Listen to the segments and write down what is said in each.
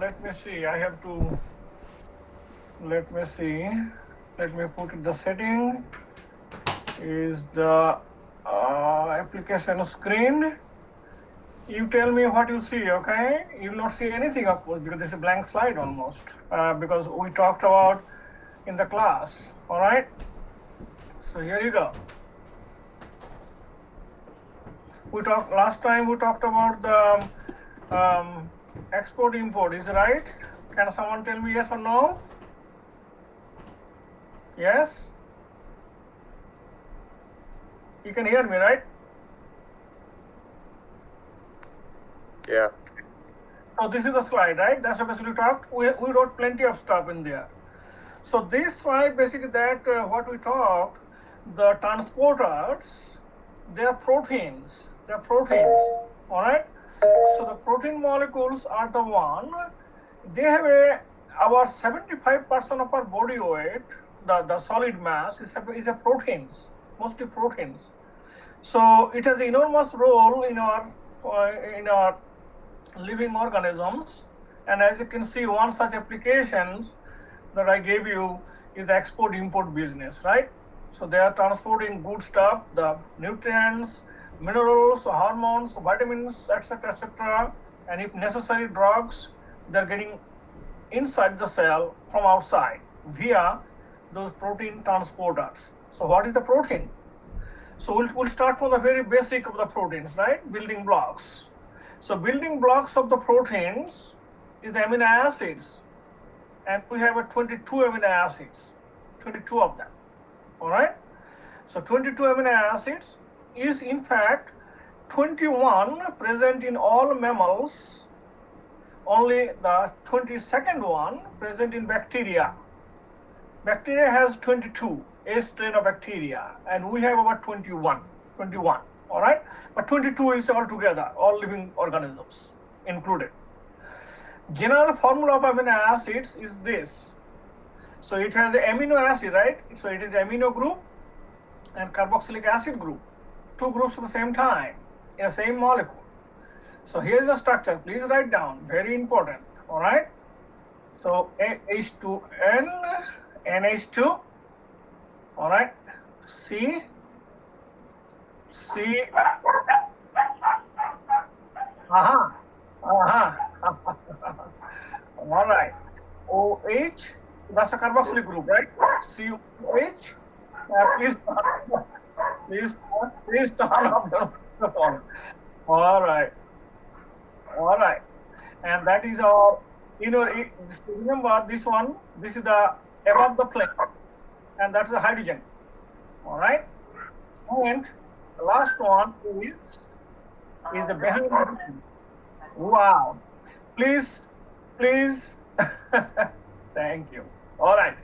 let me see. I have to, let me see. Let me put the setting. Is the application screen. You tell me what you see, okay? You will not see anything, of course, because this is a blank slide almost, because we talked about in the class, all right? So here you go. Last time we talked about the export import, is right? Can someone tell me yes or no? Yes? You can hear me, right? Yeah. So this is the slide, right? That's what basically talked. We wrote plenty of stuff in there. So this slide basically that what we talked, the transporters, they are proteins. They are proteins, all right? So the protein molecules are the one, they have about 75% of our body weight, the solid mass is a proteins, mostly proteins. So it has enormous role in our living organisms. And as you can see, one such applications that I gave you is the export-import business, right? So they are transporting good stuff, the nutrients, minerals, hormones, vitamins, etc., and if necessary drugs, they're getting inside the cell from outside via those protein transporters. So what is the protein? So we'll start from the very basic of the proteins, right? Building blocks. So building blocks of the proteins is the amino acids. And we have 22 amino acids, 22 of them, all right? So 22 amino acids is in fact 21 present in all mammals, only the 22nd one present in bacteria. Bacteria has 22, a strain of bacteria, and we have about 21, all right? But 22 is all together, all living organisms included. General formula of amino acids is this. So it has an amino acid, right? So it is amino group and carboxylic acid group, two groups at the same time in the same molecule. So here's the structure. Please write down. Very important. All right. So H2N, NH2. All right. C. All right. OH. That's a carboxylic group, right? COH. Please turn off the microphone. All right. And that is our, remember this one, this is the above the plane, and that's the hydrogen. All right. And the last one is the behind the plane. Wow. Please. Thank you. All right.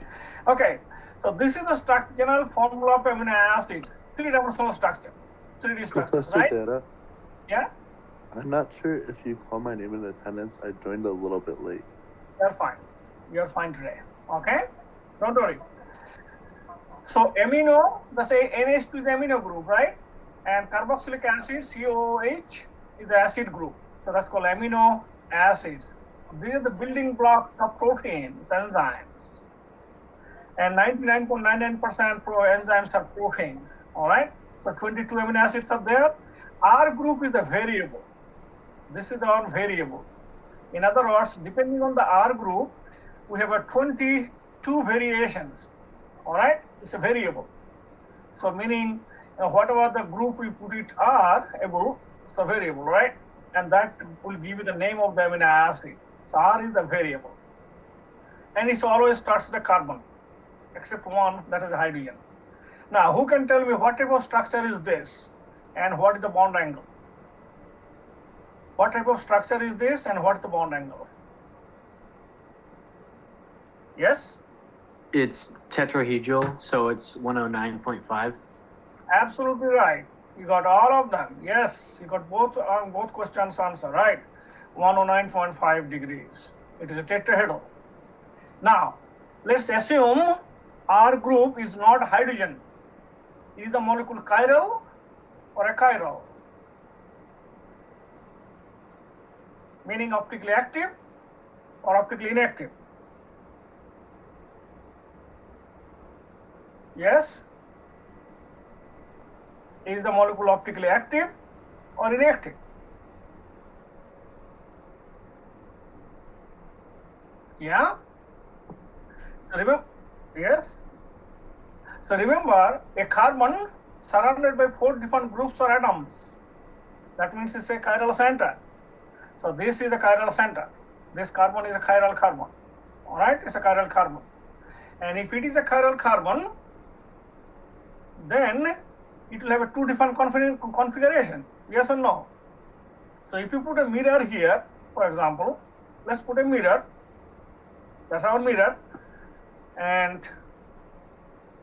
Okay. So this is the general formula of amino acids. Three-dimensional structure. 3D structure, Professor right? Data, Yeah? I'm not sure if you call my name in attendance. I joined a little bit late. You're fine. You're fine today. Okay? Don't worry. So amino, let's say NH2 is the amino group, right? And carboxylic acid, COOH, is the acid group. So that's called amino acids. These are the building blocks of proteins, enzymes. And 99.99% enzymes are proteins, all right? So 22 amino acids are there. R group is the variable. This is the one variable. In other words, depending on the R group, we have a 22 variations, all right? It's a variable. So meaning, whatever the group we put it R above, it's a variable, right? And that will give you the name of the amino acid. So R is the variable. And it always starts with the carbon, except one, that is hydrogen. Now, who can tell me what type of structure is this and what is the bond angle? What type of structure is this and what's the bond angle? Yes? It's tetrahedral, so it's 109.5. Absolutely right. You got all of them. Yes, you got both questions answer, right? 109.5 degrees. It is a tetrahedral. Now, let's assume R group is not hydrogen. Is the molecule chiral or achiral? Meaning optically active or optically inactive? Yes? Is the molecule optically active or inactive? Yeah? Remember? Yes? So remember, a carbon surrounded by 4 different groups or atoms. That means it's a chiral center. So this is a chiral center. This carbon is a chiral carbon. All right, it's a chiral carbon. And if it is a chiral carbon, then it will have a 2 different configuration. Yes or no? So if you put a mirror here, for example, let's put a mirror. That's our mirror, and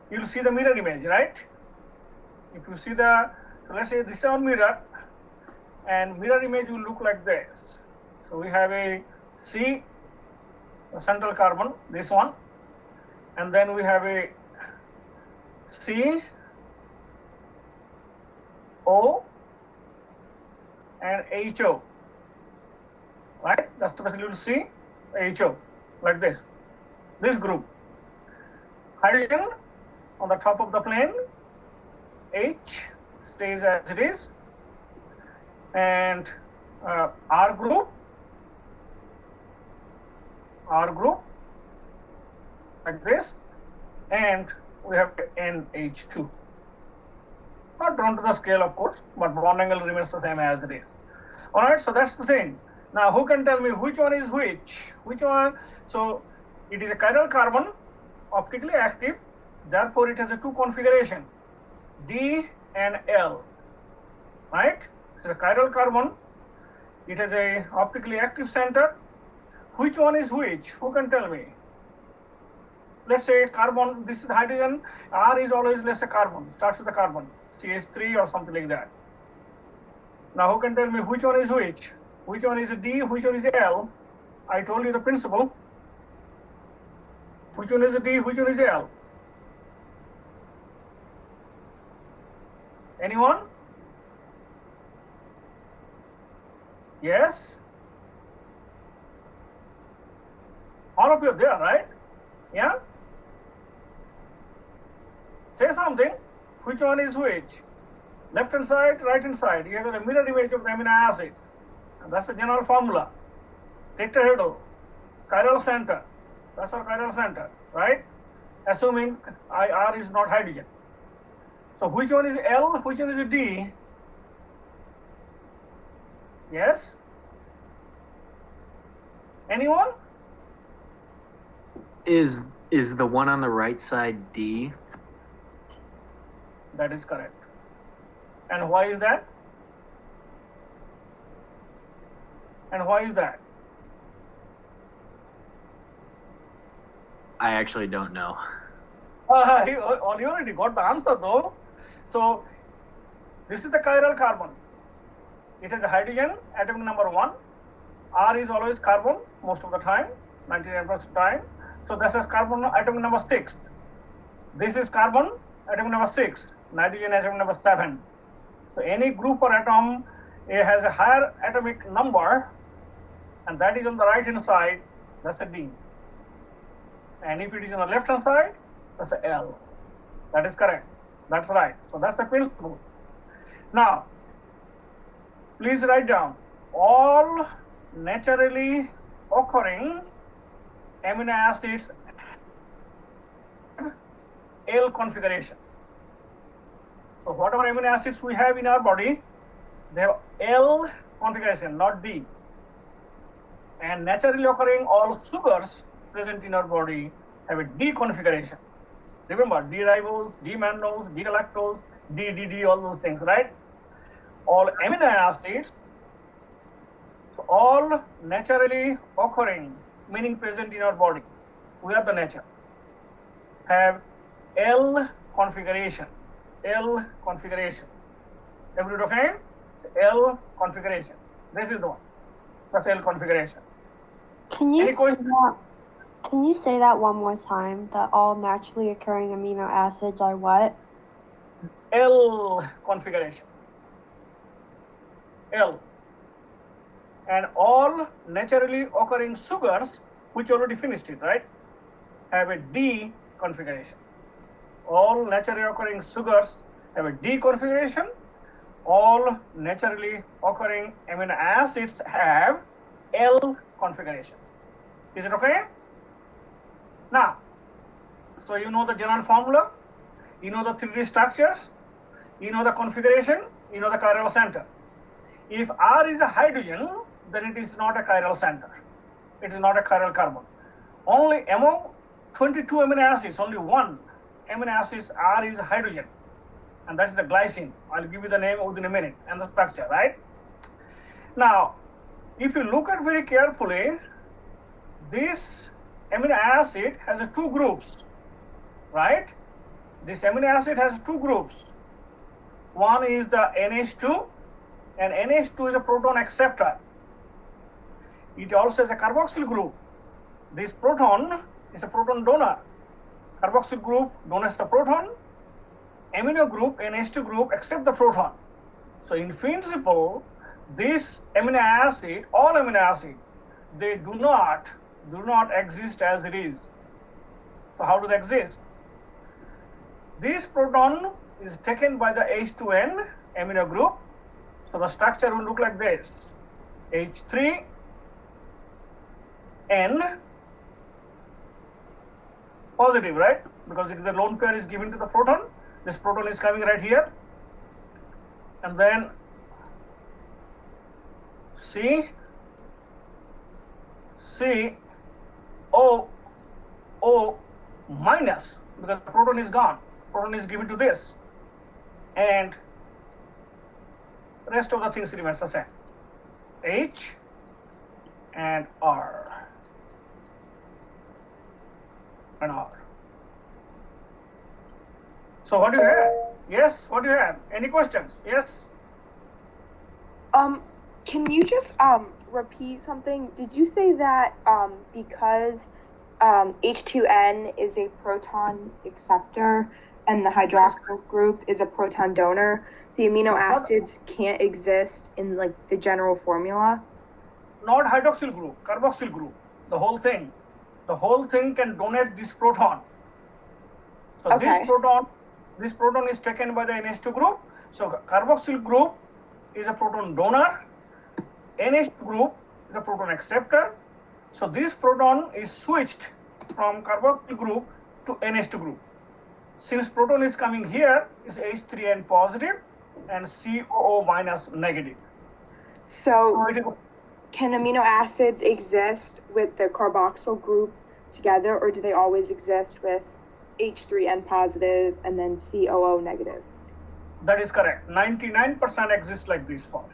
you'll see the mirror image, right? If you see so let's say this is our mirror, and mirror image will look like this. So we have a C, the central carbon, this one, and then we have a C, O, and HO, right? That's the basically C, HO, like this group. Hydrogen on the top of the plane, H stays as it is, and R group, like this, and we have NH2. Not drawn to the scale, of course, but bond angle remains the same as it is. All right, so that's the thing. Now, who can tell me which one is which? Which one? So, it is a chiral carbon, optically active. Therefore, it has a 2 configuration, D and L. Right? It's a chiral carbon. It has a optically active center. Which one is which? Who can tell me? Let's say carbon. This is hydrogen. R is always, let's say, carbon. Starts with the carbon, CH3 or something like that. Now, who can tell me which one is which? Which one is a D? Which one is a L? I told you the principle. Which one is a D? Which one is a L? Anyone? Yes? All of you are there, right? Yeah? Say something. Which one is which? Left hand side, right hand side. You have the mirror image of the amino acids. And that's the general formula. Tetrahedral, chiral center. That's our chiral center, right? Assuming R is not hydrogen. So which one is L? Which one is D? Yes? Anyone? Is the one on the right side D? That is correct. And why is that? And why is that? I actually don't know. You already got the answer though. So this is the chiral carbon. It has a hydrogen, atomic number 1. R is always carbon most of the time, 99% of the time. So that's a carbon atomic number 6. This is carbon atomic number 6, nitrogen atomic number 7. So any group or atom has a higher atomic number, and that is on the right hand side, that's a D. And if it is on the left hand side, that's a L. That is correct. That's right. So that's the principle. Now, please write down all naturally occurring amino acids L configuration. So whatever amino acids we have in our body, they have L configuration, not D. And naturally occurring all sugars present in our body have a D configuration. Remember, D-ribose, D-mannose, D-galactose, D, all those things, right? All amino acids, so all naturally occurring, meaning present in our body, we are the nature, have L configuration. L configuration. Everybody okay? So L configuration. This is the one. That's L configuration. Can you Any say question? that? Can you say that one more time? That all naturally occurring amino acids are what? L configuration. L. And all naturally occurring sugars which already finished it, right, have a D configuration. All naturally occurring sugars have a D configuration. All naturally occurring amino acids have L configurations. Is it okay? Now, so you know the general formula, you know the 3D structures, you know the configuration, you know the chiral center. If R is a hydrogen, then it is not a chiral center. It is not a chiral carbon. Only among 22 amino acids, only one amino acid R is a hydrogen, and that is the glycine. I'll give you the name within a minute and the structure, right? Now, if you look at very carefully, this amino acid has two groups, right? This amino acid has two groups. One is the NH2, and NH2 is a proton acceptor. It also has a carboxyl group. This proton is a proton donor. Carboxyl group donates the proton. Amino group, NH2 group, accept the proton. So in principle, this amino acid, all amino acid, they do not exist as it is. So how do they exist? This proton is taken by the H2N amino group. So the structure will look like this: H3N positive, right? Because if the lone pair is given to the proton, this proton is coming right here, and then O minus, because the proton is gone. Proton is given to this, and the rest of the things remains the same. H and R and R. So what do you have? Yes, what do you have? Any questions? Yes. Can you just repeat something? Did you say that because H2N is a proton acceptor and the hydroxyl group is a proton donor, the amino acids can't exist in like the general formula? Not hydroxyl group, carboxyl group. The whole thing can donate this proton. So Okay. this proton is taken by the NH2 group. So carboxyl group is a proton donor. NH2 group is a proton acceptor. So this proton is switched from carboxyl group to NH2 group. Since proton is coming here, is H3N positive and COO minus negative. So can amino acids exist with the carboxyl group together, or do they always exist with H3N positive and then COO negative? That is correct. 99% exists like this form.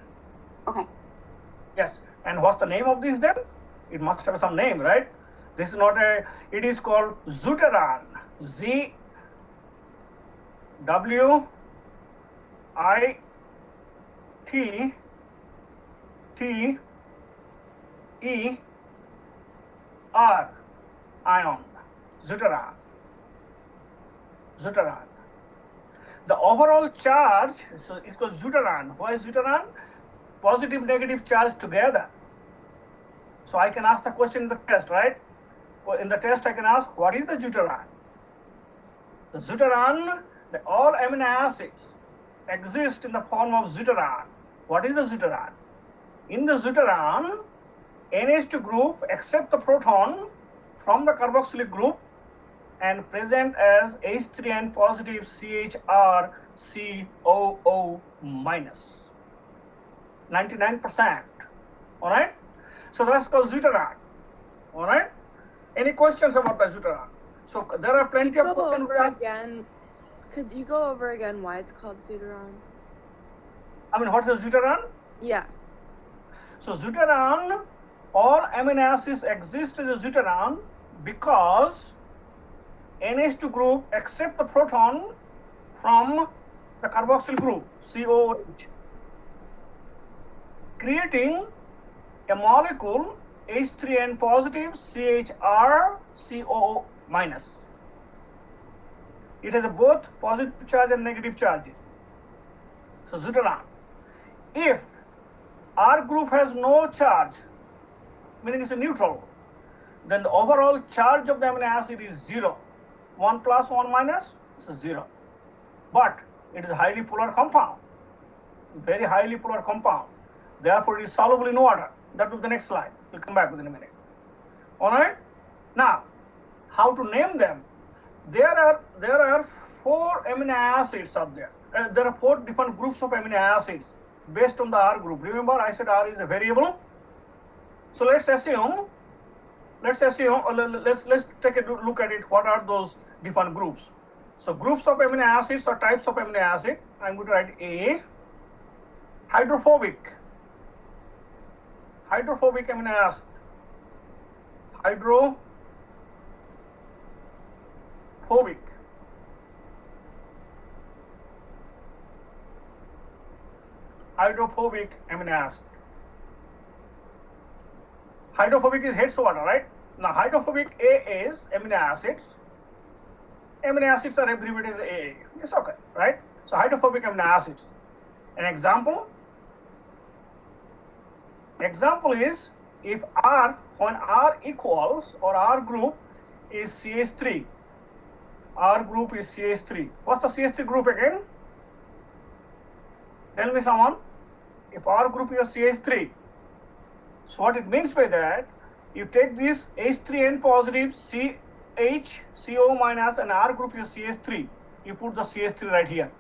Okay. Yes. And what's the name of this then? It must have some name, right? This is not a, it is called Zutaran. ZWITTER ion. Zutaran. The overall charge, so it's called Zutaran. Why is Zutaran? Positive, negative charge together. So I can ask the question in the test, right? Well, in the test I can ask, what is the Zutaran? The Zutaran, all amino acids exist in the form of Zutaran. What is the Zutaran? In the Zutaran, NH2 group accept the proton from the carboxylic group and present as H3N positive CHR COO minus. 99%. All right? So that's called Zutaran. All right? Any questions about the Zutaran? So there are plenty of questions. Could you go over again why it's called Zutaran? I mean, what's the Zutaran? Yeah. So Zutaran, all amino acids exist as a Zutaran because NH2 group accept the proton from the carboxyl group COOH, creating a molecule H3N positive CHR COO minus. It has both positive charge and negative charges. So Zutaran. If R group has no charge, meaning it's a neutral, then the overall charge of the amino acid is 0. 1 plus 1 minus is 0. But it is a highly polar compound, very highly polar compound. Therefore, it is soluble in water. That will be the next slide. We'll come back within a minute. All right. Now, how to name them? There are 4 amino acids up there. There are 4 different groups of amino acids based on the R group. Remember, I said R is a variable. So let's assume. Let's take a look at it. What are those different groups? So groups of amino acids or types of amino acid. I'm going to write A. Hydrophobic amino acid. Hydrophobic amino acid. Hydrophobic is heads water, right? Now hydrophobic A is amino acids. Amino acids are abbreviated as AA. It's okay, right? So hydrophobic amino acids. An example is if when R equals or R group is CH3. R group is CH3. What's the CH3 group again? Tell me someone. If R group is CH3. So what it means by that, you take this H3N positive CHCO minus and R group is CH3. You put the CH3 right here.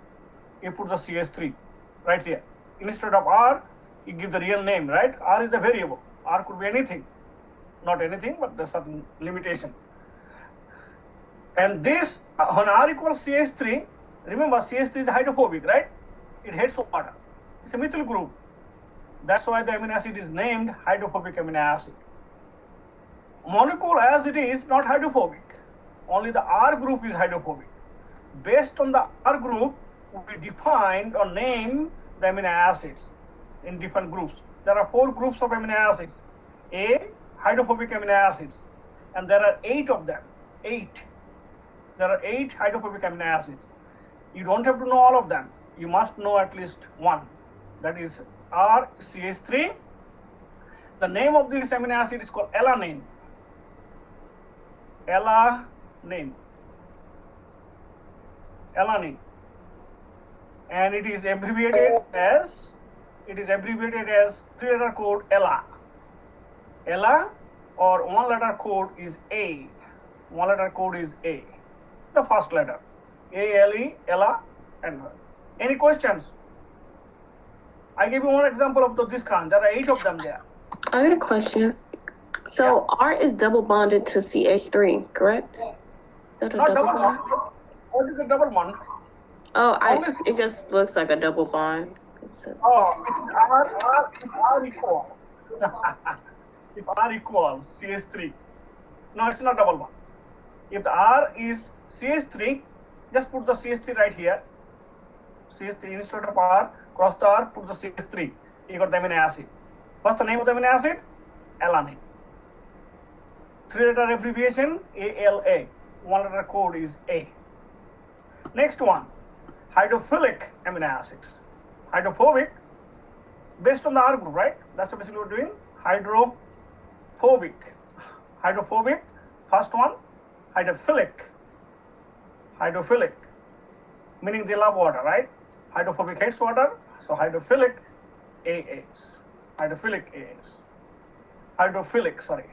Instead of R, you give the real name, right? R is the variable. R could be anything. Not anything, but there's certain limitation. And this, when R equals CH3, remember CH3 is hydrophobic, right? It hates water. It's a methyl group. That's why the amino acid is named hydrophobic amino acid. Molecule as it is not hydrophobic. Only the R group is hydrophobic. Based on the R group, we defined or named the amino acids in different groups. There are 4 groups of amino acids. A, hydrophobic amino acids. And there are 8 of them. 8. There are 8 hydrophobic amino acids. You don't have to know all of them. You must know at least one. That is RCH3. The name of this amino acid is called alanine. Alanine. And it is abbreviated as 3-letter code ELA. ELA or 1-letter code is A. 1-letter code is A. The first letter. ALE, ELA, and any questions? I give you one example of this kind. There are 8 of them there. I got a question. So R is double bonded to CH3, correct? Is that a Not double double bond? bond. What is a double bond? Oh, Always- it just looks like a double bond. It says. Oh, if R equals. If R equals CH3. No, it's not double bond. If the R is CH3, just put the CH3 right here. CH3 instead of R, cross the R, put the CH3. You got the amino acid. What's the name of the amino acid? Alanine. 3-letter abbreviation ALA. 1-letter code is A. Next one, hydrophilic amino acids. Hydrophobic, based on the R group, right? That's basically what we're doing. Hydrophobic. First one, hydrophilic, meaning they love water, right? Hydrophobic hates water, so hydrophilic AAs. Hydrophilic,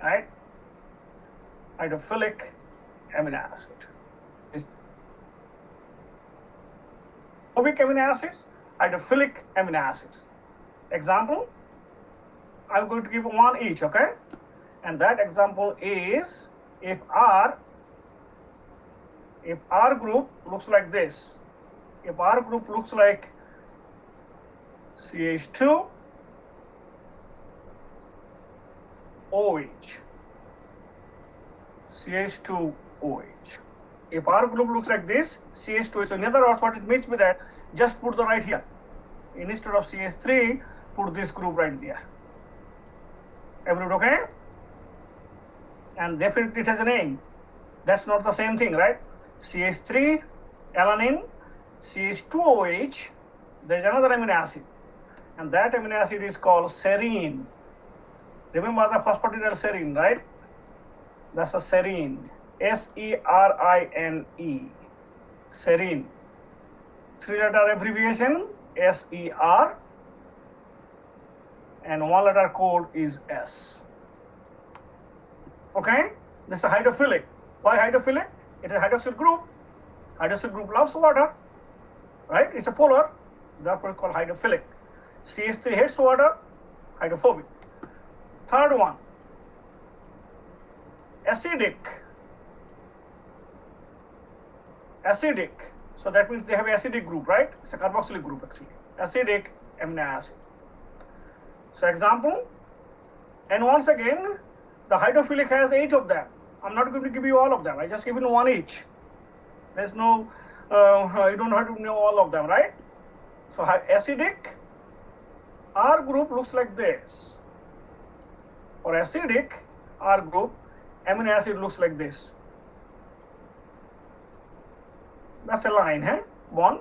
right? Hydrophilic amino acid. Hydrophobic amino acids, hydrophilic amino acids. Example, I'm going to give one each, okay? And that example is if R group looks like this, if R group looks like CH2 OH, CH2 OH. If R group looks like this, CH2. So in other words, what it means by that, just put the right here. Instead of CH3, put this group right there. Everyone okay? And definitely it has a name. That's not the same thing, right? CH3, alanine, CH2OH, there's another amino acid. And that amino acid is called serine. Remember the phosphatidyl serine, right? That's a serine. S-E-R-I-N-E. Serine. 3-letter abbreviation S-E-R, and 1-letter code is S. Okay, this is a hydrophilic. Why hydrophilic? It is a hydroxyl group. Hydroxyl group loves water, right? It's a polar, therefore it's called hydrophilic. CH3 hates water, hydrophobic. Third one, acidic. Acidic. So that means they have acidic group, right? It's a carboxylic group actually. Acidic amino acid. So example, and once again, the hydrophilic has 8 of them. I'm not going to give you all of them. I just give you 1 each. There's no, you don't have to know all of them, right? So acidic, R group looks like this. For acidic R group, amino acid looks like this. That's a line, huh? 1,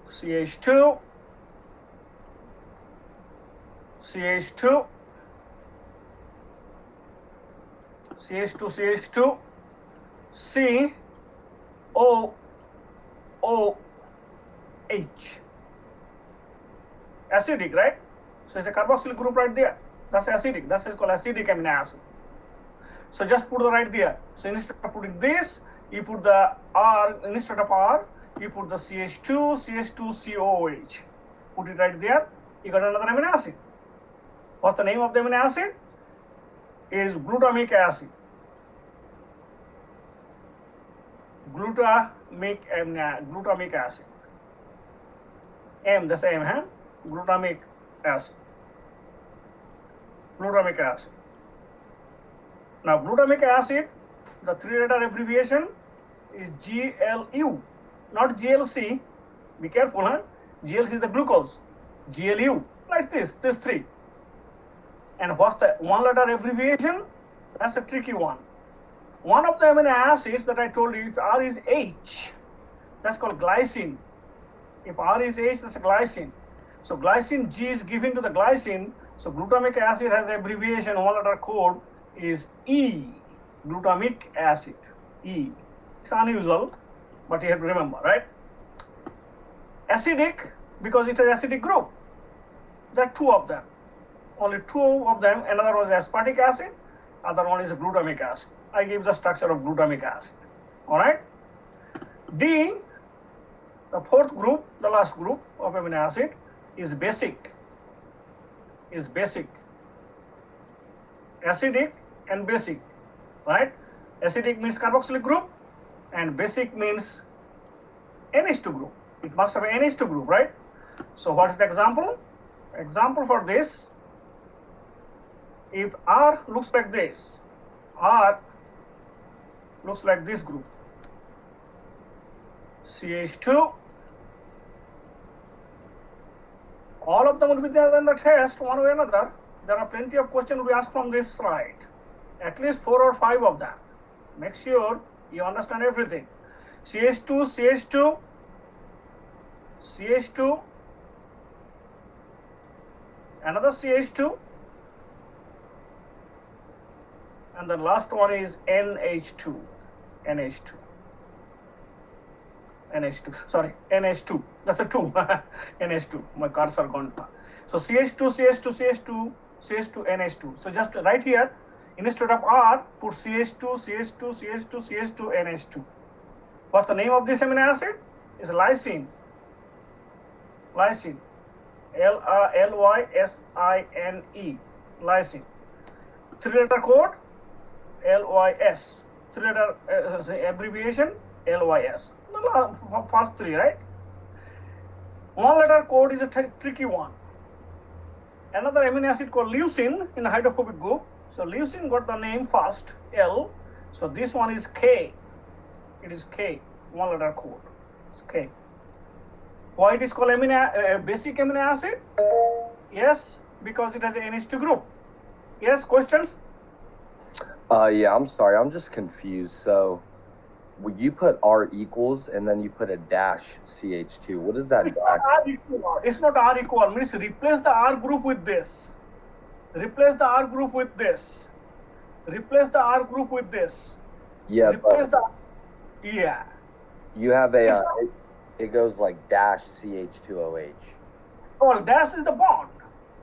CH2, CH2, CH2, CH2, C, O, O, H. Acidic, right? So it's a carboxylic group right there. That's acidic. That's called acidic amino acid. So just put the right there. So instead of putting this, you put the R, instead of R, you put the CH2, CH2COOH. Put it right there. You got another amino acid. What's the name of the amino acid? Is glutamic acid. Glutamic acid. M, that's M, huh? Glutamic acid. Glutamic acid. Now, glutamic acid, the 3-letter abbreviation is GLU, not GLC. Be careful, huh? GLC is the glucose. GLU, like this 3. And what's the 1-letter abbreviation? That's a tricky one. One of the amino acids that I told you, if R is H, that's called glycine. If R is H, that's a glycine. So glycine G is given to the glycine. So glutamic acid has abbreviation, 1-letter code is E. Glutamic acid, E. It's unusual, but you have to remember, right? Acidic, because it is acidic group. There are 2 of them. Only 2 of them. Another was aspartic acid, other one is glutamic acid. I gave the structure of glutamic acid. All right. D, the 4th group, the last group of amino acid is basic. Is basic. Acidic and basic, right? Acidic means carboxylic group, and basic means NH2 group. It must have an NH2 group, right? So what is the example? Example for this, if R looks like this, R looks like this group, CH2, all of them will be there in the test one way or another. There are plenty of questions we ask from this slide, at least 4 or 5 of them. Make sure you understand everything. CH2, CH2, CH2, another CH2, and the last one is NH2, NH2. NH2, sorry, NH2, that's a 2, NH2, my cursor gone far. So CH2, CH2, CH2, CH2, NH2. So just right here, instead of R, put CH2, CH2, CH2, CH2, NH2. What's the name of this amino acid? It's lysine. Lysine. L-Y-S-I-N-E. Lysine. 3-letter code, LYS. 3-letter abbreviation, LYS. The first 3, right? 1-letter code is a tricky one. Another amino acid called leucine in the hydrophobic group. So leucine got the name first, L. So this one is K. It is K, 1-letter code. It's K. Why it is called basic amino acid? Yes, because it has an NH2 group. Yes, questions? Yeah, I'm sorry. I'm just confused. So you put R equals and then you put a dash CH2. What is that dash? It's not R equal. Means replace the R group with this. Replace the R group with this. replace the R group with this. Yeah, Replace but the, yeah. you have a, It's it goes like dash CH2OH. Oh, dash is the bond.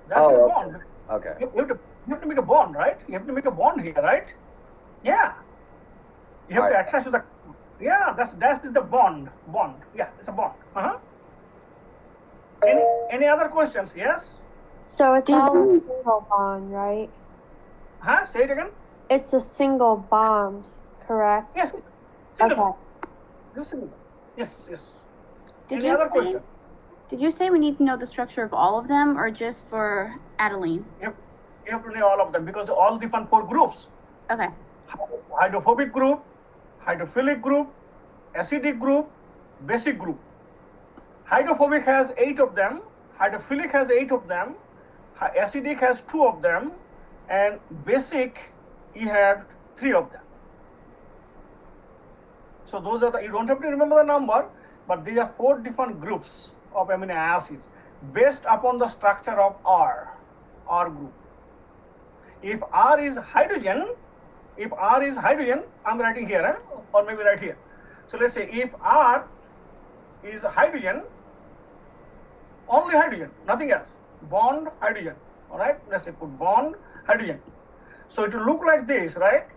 Dash is Oh, the okay. bond. Okay. You have to make a bond, right? You have to make a bond here, right? Yeah. You have to Right. attach to the, yeah, dash is the bond. Bond. Yeah, it's a bond. Uh-huh. Any other questions? Yes? So it's all a single bond, right? Huh? Say it again. It's a single bond, correct? Yes. Single. Okay. Just single. Yes, yes. Did Any you other say, question? did you say we need to know the structure of all of them or just for Adeline? You have to know all of them because they all different 4 groups. Okay. Hydrophobic group, hydrophilic group, acidic group, basic group. Hydrophobic has 8 of them, hydrophilic has 8 of them, acidic has 2 of them, and basic you have 3 of them. So those are the, you don't have to remember the number, but these are 4 different groups of amino acids based upon the structure of R group. If R is hydrogen, I'm writing here, or maybe right here. So let's say if R is hydrogen, only hydrogen, nothing else. Bond hydrogen. All right. Let's say put bond hydrogen. So it will look like this, right?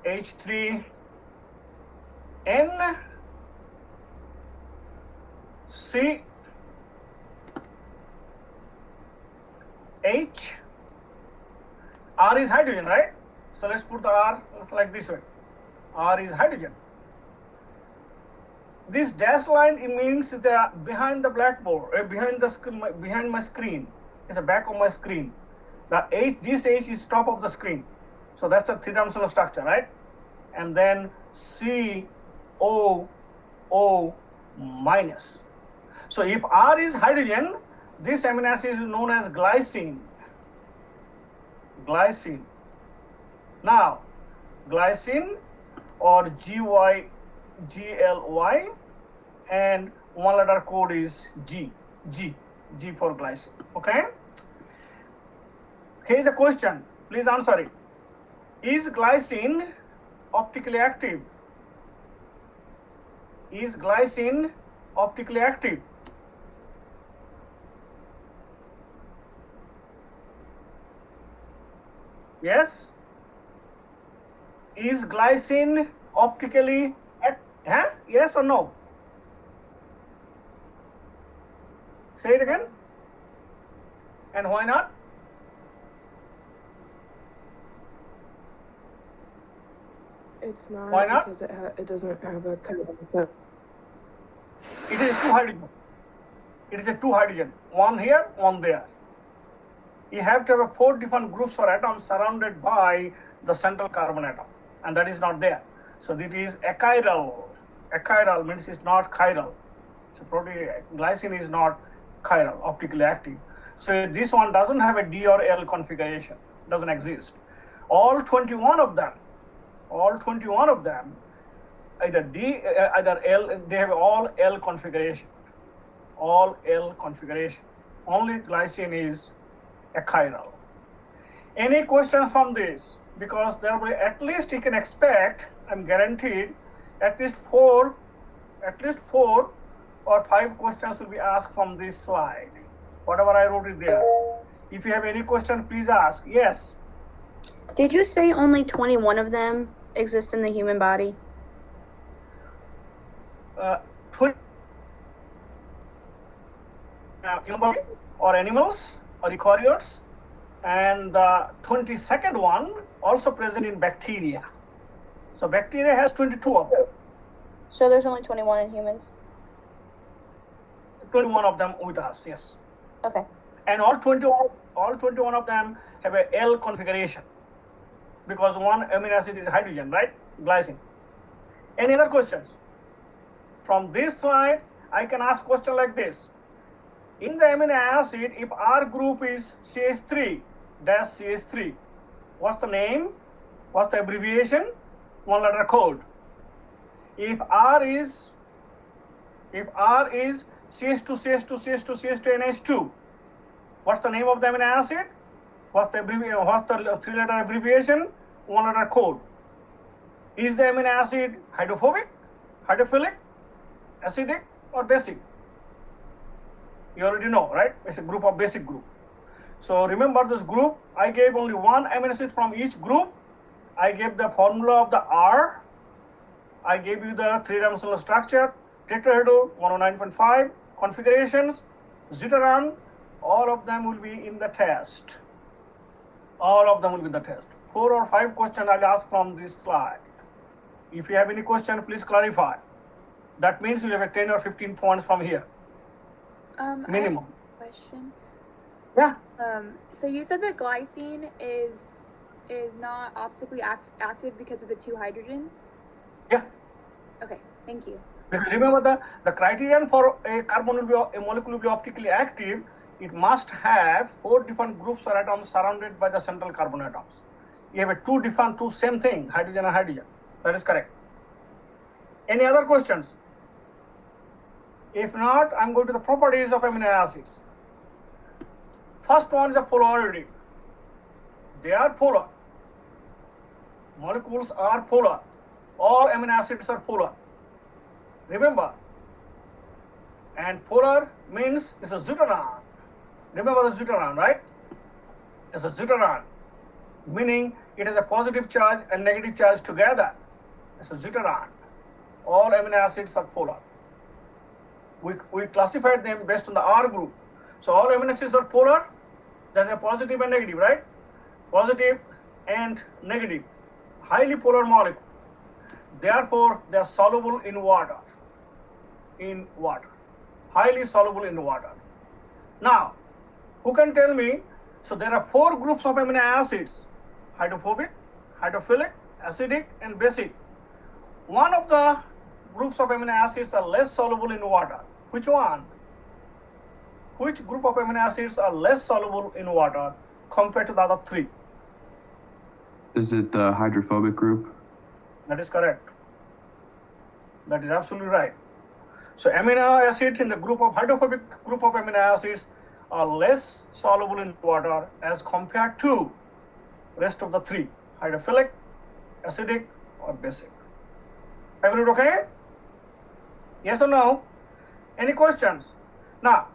H3N C H. R is hydrogen, right? So let's put the R like this way. R is hydrogen. This dash line, it means the behind the blackboard, behind the screen, behind my screen. It's the back of my screen. The H, this H is top of the screen. So that's a 3-dimensional structure, right? And then COO minus. So if R is hydrogen, this amino acid is known as glycine. Glycine. Now, glycine or GLY, and 1-letter code is G for glycine. Okay. Here's the question. Please answer it. Is glycine optically active? Is glycine optically active? Yes? Is glycine optically active? Yes or no? Say it again. And why not? It's not Why not? because it doesn't have a carbon. So It is 2 hydrogen. It is a 2 hydrogen. One here, one there. You have to have 4 different groups or atoms surrounded by the central carbon atom, and that is not there. So it is achiral. Achiral means it's not chiral. So protein glycine is not chiral, optically active. So this one doesn't have a D or L configuration. Doesn't exist. All 21 of them, either D, either L, they have all L configuration. All L configuration. Only glycine is achiral. Any questions from this? Because there will be, at least you can expect, I'm guaranteed, at least four or 5 questions will be asked from this slide. Whatever I wrote it there. If you have any question, please ask. Yes. Did you say only 21 of them exist in the human body? Human body or animals or eukaryotes, and the 22nd one also present in bacteria. So bacteria has 22 of them. So there's only 21 in humans? 21 of them with us, yes. Okay. And all 21 of them have a L configuration because one amino acid is hydrogen, right? Glycine. Any other questions? From this slide, I can ask question like this. In the amino acid, if R group is CH3, dash CH3, what's the name? What's the abbreviation? 1-letter code. If R is CH2, CH2, CH2, CH2, NH2, what's the name of the amino acid? What's the 3-letter abbreviation? one-letter code. Is the amino acid hydrophobic, hydrophilic, acidic, or basic? You already know, right? It's a group of basic group. So remember this group, I gave only one amino acid from each group. I gave the formula of the R. I gave you the three-dimensional structure, tetrahedral, 109.5, configurations, Zutaran, all of them will be in the test. All of them will be in the test. 4 or 5 questions I'll ask from this slide. If you have any question, please clarify. That means you have 10 or 15 points from here, minimum. I have a question. Yeah. So you said that glycine is not optically active because of the 2 hydrogens? Yeah. Okay, thank you. Remember the criterion for a carbon will be a molecule will be optically active. It must have 4 different groups or atoms surrounded by the central carbon atoms. You have two same thing, hydrogen and hydrogen. That is correct. Any other questions? If not, I'm going to the properties of amino acids. First one is the polarity. They are polar. Molecules are polar. All amino acids are polar. Remember, and polar means it's a Zutaran. Remember the Zutaran, right? It's a Zutaran, meaning it has a positive charge and negative charge together. It's a Zutaran. All amino acids are polar. We classified them based on the R group. So all amino acids are polar. There's a positive and negative, right? Positive and negative. Highly polar molecule. Therefore, they are soluble in water. In water. Highly soluble in water. Now, who can tell me? So there are 4 groups of amino acids: hydrophobic, hydrophilic, acidic, and basic. One of the groups of amino acids are less soluble in water. Which one? Which group of amino acids are less soluble in water compared to the other 3? Is it the hydrophobic group? That is correct. That is absolutely right. So amino acids in the group of hydrophobic group of amino acids are less soluble in water as compared to rest of the 3: hydrophilic, acidic, or basic. Everyone okay? Yes or no? Any questions? Now,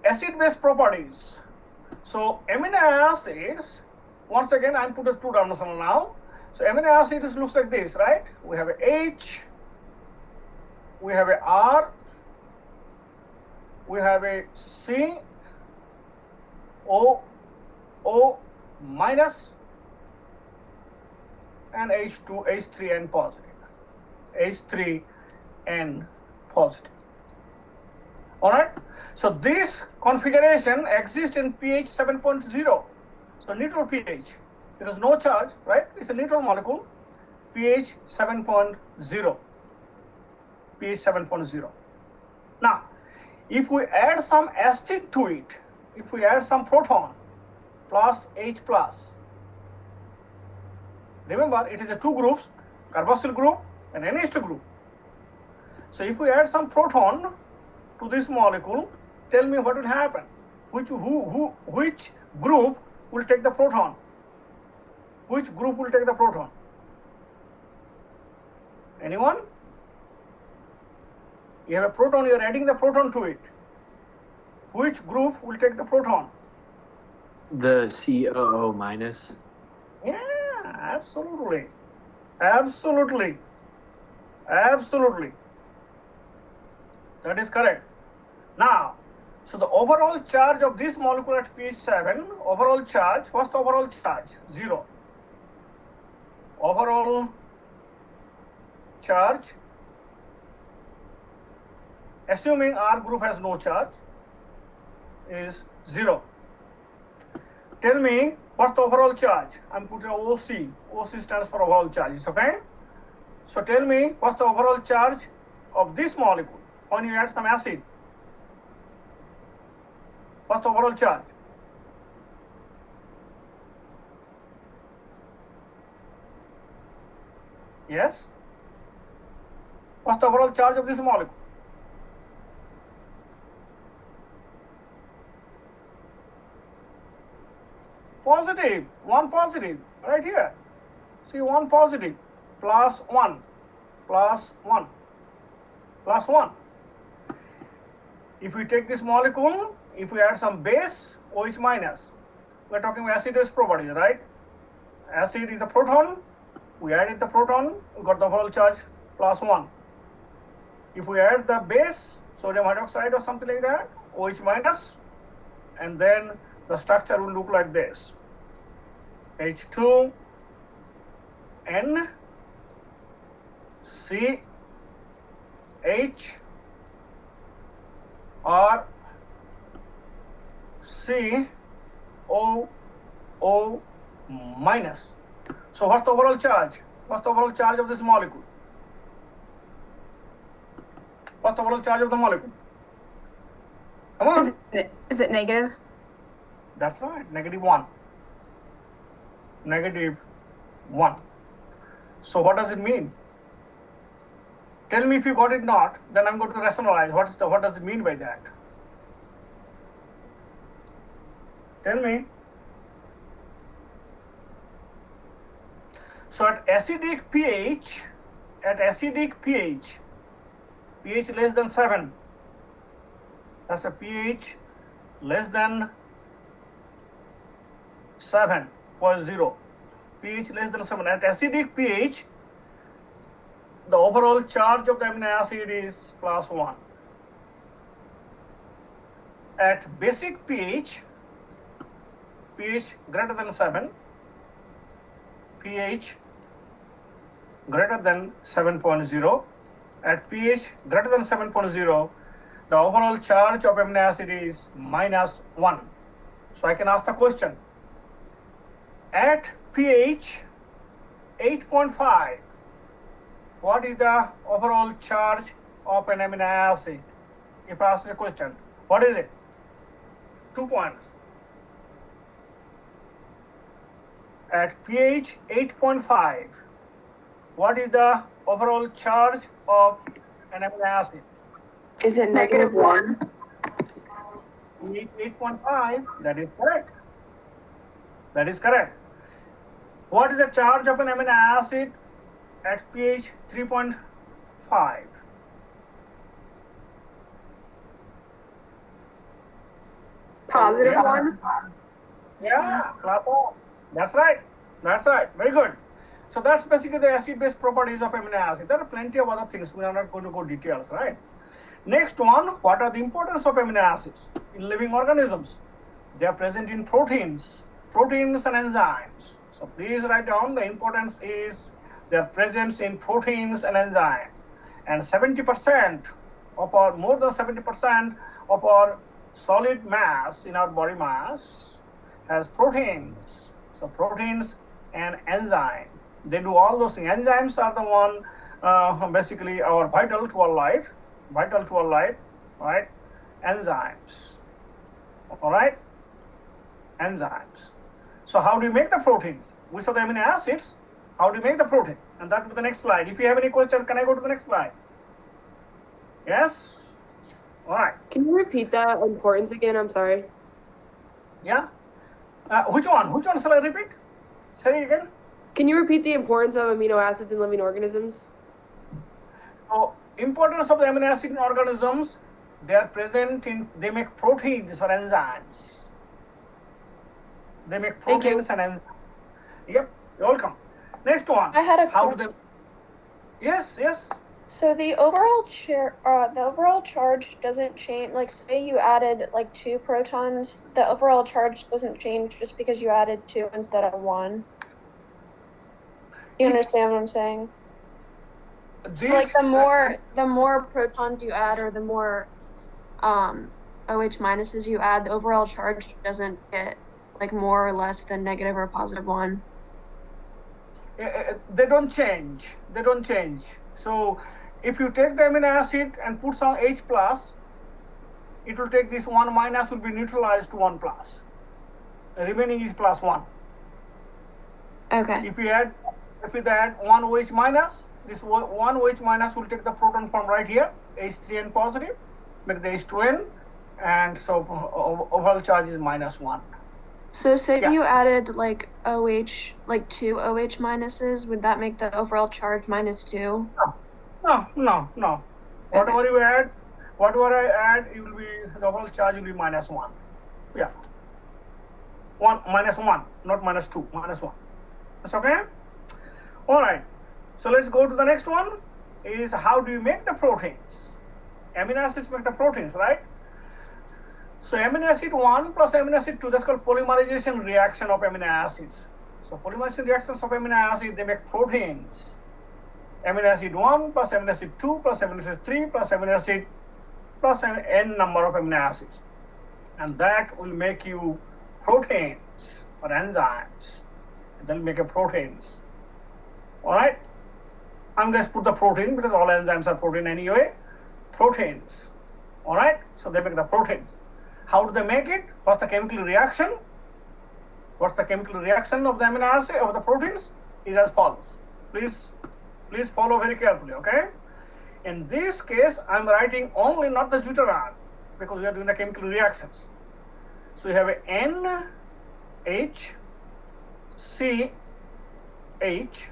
acid-base properties. So amino acids, once again I'm put a 2-dimensional now. So amino acids looks like this, right? We have a H, we have a R, we have a C, O minus, and H2, H3N positive. H3N positive. Alright, so this configuration exists in pH 7.0. So neutral pH, there is no charge, right? It's a neutral molecule, pH 7.0. pH 7.0. Now, if we add some acid to it, if we add some proton plus H plus, remember it is a 2 groups, carboxyl group and NH2 group. So if we add some proton to this molecule, tell me what will happen. Which group will take the proton? Which group will take the proton? Anyone? You have a proton, you are adding the proton to it. Which group will take the proton? The COO minus. Yeah, absolutely. Absolutely. Absolutely. That is correct. Now, so the overall charge of this molecule at pH 7, overall charge, what's the overall charge? 0. Overall charge, assuming R group has no charge, is 0. Tell me what's the overall charge? I'm putting OC. OC stands for overall charge, okay? So tell me what's the overall charge of this molecule when you add some acid? What's the overall charge? Yes? What's the overall charge of this molecule? positive, 1 positive, right here. See, 1 positive, plus 1, plus 1, plus 1. If we take this molecule, if we add some base, OH minus, we're talking about acid-base property, right? Acid is a proton, we added the proton, we got the overall charge plus 1. If we add the base, sodium hydroxide or something like that, OH minus, and then the structure will look like this. H2, N, C, H, R, C, O, O minus. So what's the overall charge? What's the overall charge of this molecule? What's the overall charge of the molecule? Come on. Is it negative? That's right, -1. -1. So what does it mean? Tell me if you got it not, then I'm going to rationalize. What does it mean by that? Tell me. So at acidic pH, pH less than 7, that's a pH less than 7.0, pH less than 7. At acidic pH, the overall charge of the amino acid is +1. At basic pH, pH greater than 7, pH greater than 7.0, at pH greater than 7.0, the overall charge of amino acid is -1. So I can ask the question, at pH 8.5, what is the overall charge of an amino acid? If I ask the question, what is it? 2 points. At pH 8.5, what is the overall charge of an amino acid? Is it -1? pH 8.5, that is correct. That is correct. What is the charge of an amino acid at pH 3.5? +1? Yeah, +1. That's right. That's right. Very good. So that's basically the acid-base properties of amino acid. There are plenty of other things. We are not going to go details, right? Next one, what are the importance of amino acids in living organisms? They are present in proteins and enzymes. So please write down the importance is their presence in proteins and enzymes. And 70% of our, more than 70% of our solid mass in our body mass has proteins. So proteins and enzyme, they do all those things. Enzymes are the one basically are vital to our life, right? Enzymes, all right? Enzymes. So how do you make the proteins? We saw the amino acids. How do you make the protein? And that will be the next slide. If you have any question, can I go to the next slide? Yes? All right. Can you repeat that importance again? I'm sorry. Yeah? Which one? Which one shall I repeat? Say it again. Can you repeat the importance of amino acids in living organisms? So, importance of the amino acid in organisms, they are present in, they make proteins or enzymes. They make proteins and enzymes. Yep, you're welcome. Next one. I had a How question. do they... Yes, yes. So the overall charge doesn't change. Like, say you added like 2 protons, the overall charge doesn't change just because you added 2 instead of 1. You understand what I'm saying? So like the more protons you add, or the more OH minuses you add, the overall charge doesn't get like more or less than negative or positive 1. They don't change. They don't change. So if you take the amino acid and put some H plus, it will take this 1 minus will be neutralized to 1 plus. The remaining is +1. Okay. If we add 1 OH minus, this 1 OH minus will take the proton form right here, H3N positive, make the H2N, and so overall charge is -1. So say Yeah. you added like OH, like 2 OH minuses, would that make the overall charge -2? No. Whatever you add, whatever I add, it will be the overall charge will be -1. Yeah. 1, not -2, -1. That's okay? All right. So let's go to the next one. Is how do you make the proteins? Amino acids make the proteins, right? So amino acid 1 plus amino acid 2, that's called polymerization reaction of amino acids. So polymerization reactions of amino acids, they make proteins. Amino acid 1 plus amino acid 2 plus amino acid 3 plus amino acid plus an n number of amino acids. And that will make you proteins or enzymes. They'll make a proteins. All right. I'm going to put the protein because all enzymes are protein anyway. Proteins. All right. So they make the proteins. How do they make it? What's the chemical reaction? What's the chemical reaction of the amino acid of the proteins? Is as follows. Please follow very carefully. Okay. In this case, I'm writing only not the deuteron because we are doing the chemical reactions. So you have a NH CH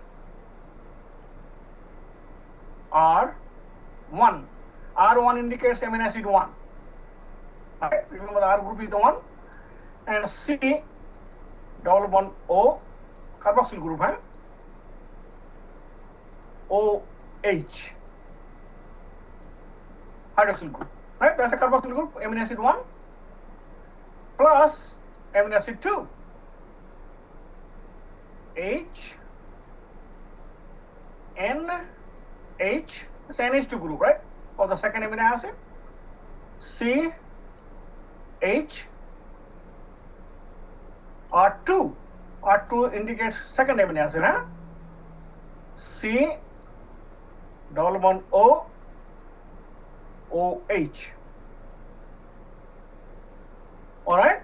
R1. R1 indicates amino acid 1. Okay, remember the R group is the 1. And C double bond O, carboxyl group, huh? OH, hydroxyl group, right? That's a carboxyl group, amino acid 1 plus amino acid 2. H, N, H, it's NH2 group, right? For the second amino acid. C, H, R2. R2 indicates second amino acid, huh? C, double bond O, OH. All right.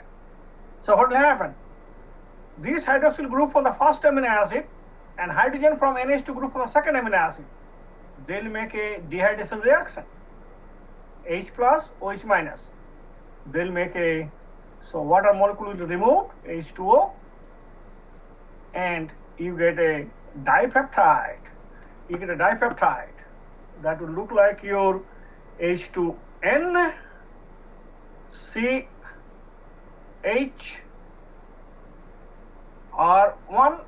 So what will happen? This hydroxyl group from the first amino acid and hydrogen from NH2 group from the second amino acid, they'll make a dehydration reaction. H plus, OH minus. They'll make a, so water molecule will remove H2O and you get a dipeptide. You get a dipeptide that will look like your H2N CH R1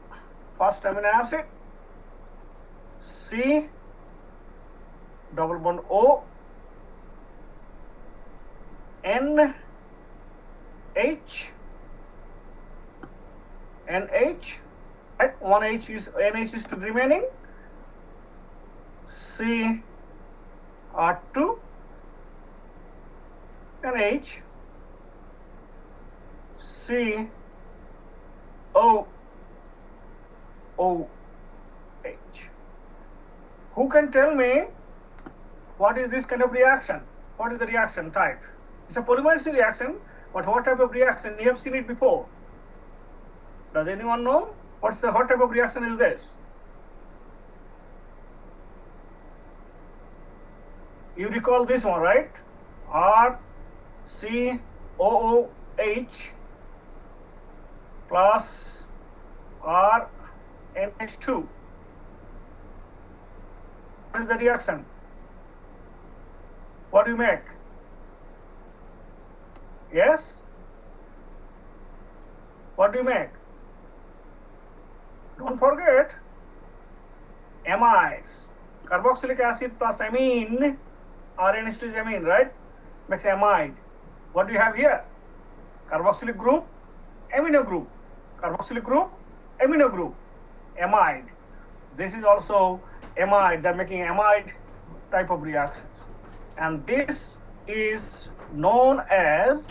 first amino acid, C double bond O, N H, NH, right? One H is NH is still remaining. C R2 and H, C O O H. Who can tell me what is this kind of reaction? What is the reaction type? It's a polymerization reaction, but what type of reaction? You have seen it before. Does anyone know? What type of reaction is this? You recall this one, right? R C O O H plus R NH2. What is the reaction? What do you make? Yes? What do you make? Don't forget amides. Carboxylic acid plus amine, RNH2 is amine, right? Makes amide. What do you have here? Carboxylic group, amino group. Carboxylic group, amino group. Amide. This is also amide. They're making amide type of reactions. And this is known as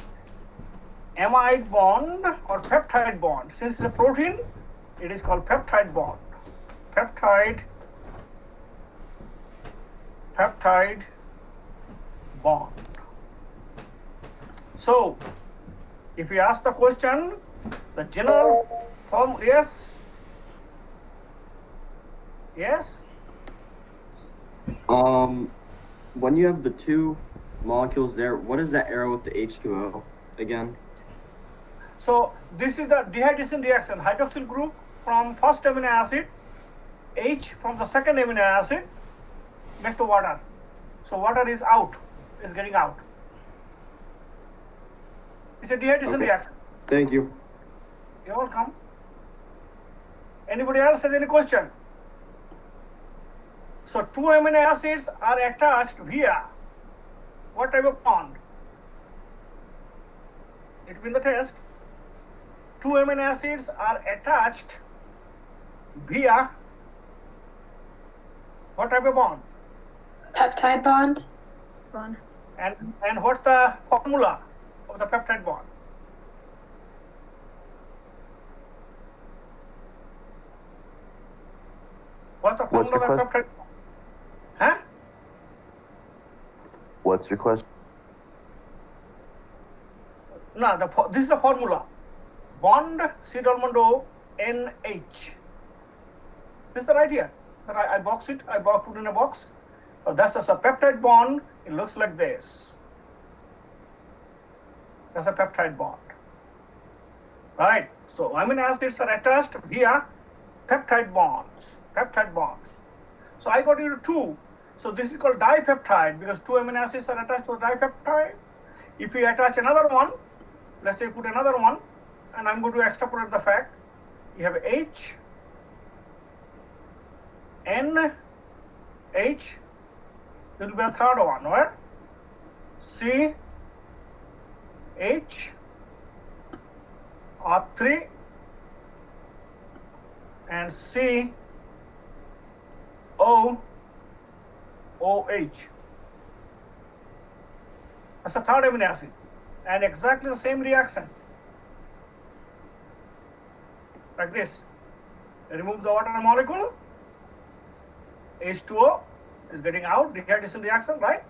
amide bond or peptide bond. Since it's a protein, it is called peptide bond. Peptide bond. So, if you ask the question, the general form, yes? Yes? When you have the two molecules there, what is that arrow with the H2O again? So this is the dehydration reaction. Hydroxyl group from first amino acid, H from the second amino acid makes the water. So water is out, is getting out. It's a dehydration reaction. Thank you. You're welcome. Anybody else has any question? So two amino acids are attached via what type of bond? It will be in the test. Two amino acids are attached via what type of bond? Peptide bond. And what's the formula of the peptide bond? What's the What's your formula of question? peptide bond? Huh? What's your question? No, this is the formula. Bond C-double NH. This is the right here. I box it. I put in a box. So that's just a peptide bond. It looks like this. That's a peptide bond. Right. So amino acids are attached via peptide bonds. Peptide bonds. So I got you two. So this is called dipeptide because two amino acids are attached to a dipeptide. If we attach another one, let's say put another one, and I'm going to extrapolate the fact. You have H, N, H, there will be a third one, right? C, H, R3, and C, O, OH. That's a third amino acid. And exactly the same reaction. Like this. Remove the water molecule. H2O is getting out, dehydration reaction, right?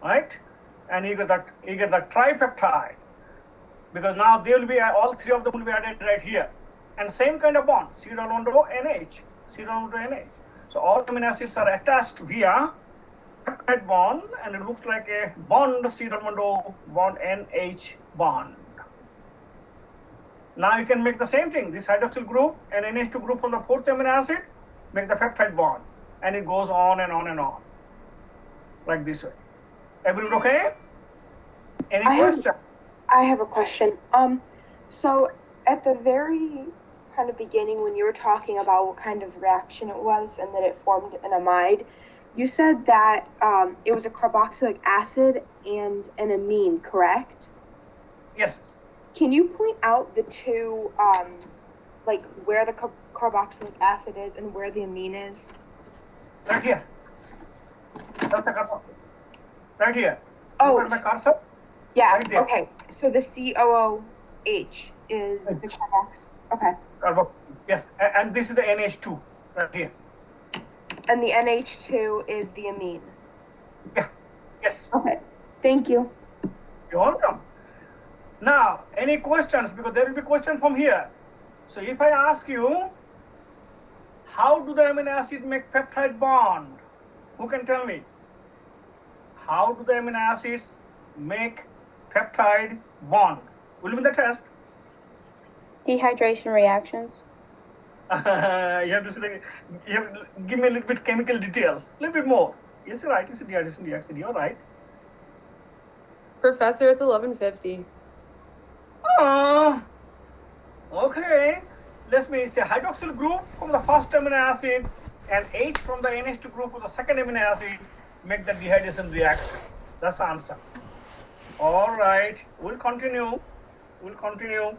Right? And you get the tripeptide. Because now they will be, all three of them will be added right here. And same kind of bond, C-double NH, C-double NH. So all amino acids are attached via peptide bond, and it looks like a bond C-double bond NH bond. Now you can make the same thing. This hydroxyl group and NH2 group from the fourth amino acid make the peptide bond, and it goes on and on and on, like this way. Everybody okay? Any question? I have a question. So at the very kind of beginning, when you were talking about what kind of reaction it was and that it formed an amide, you said that it was a carboxylic acid and an amine, correct? Yes. Can you point out the two, like where the carboxylic acid is and where the amine is? Right here. That's the cursor. Right here. Oh, Look at the cursor. yeah. Right there. Okay. So the COOH is the carbox. Okay. Yes. And this is the NH2 right here. And the NH2 is the amine. Yeah. Yes. Okay. Thank you. You're welcome. Now, any questions? Because there will be questions from here. So if I ask you, how do the amino acid make peptide bond? Who can tell me? How do the amino acids make peptide bond? Will be the test. Dehydration reactions. You have to say, you have to give me a little bit chemical details, a little bit more. Yes, you're right. It's a dehydration reaction. You're right. Professor, it's 11:50. Okay. Let me say hydroxyl group from the first amino acid and H from the NH2 group of the second amino acid make the dehydration reaction. That's the answer. All right. We'll continue. Monday.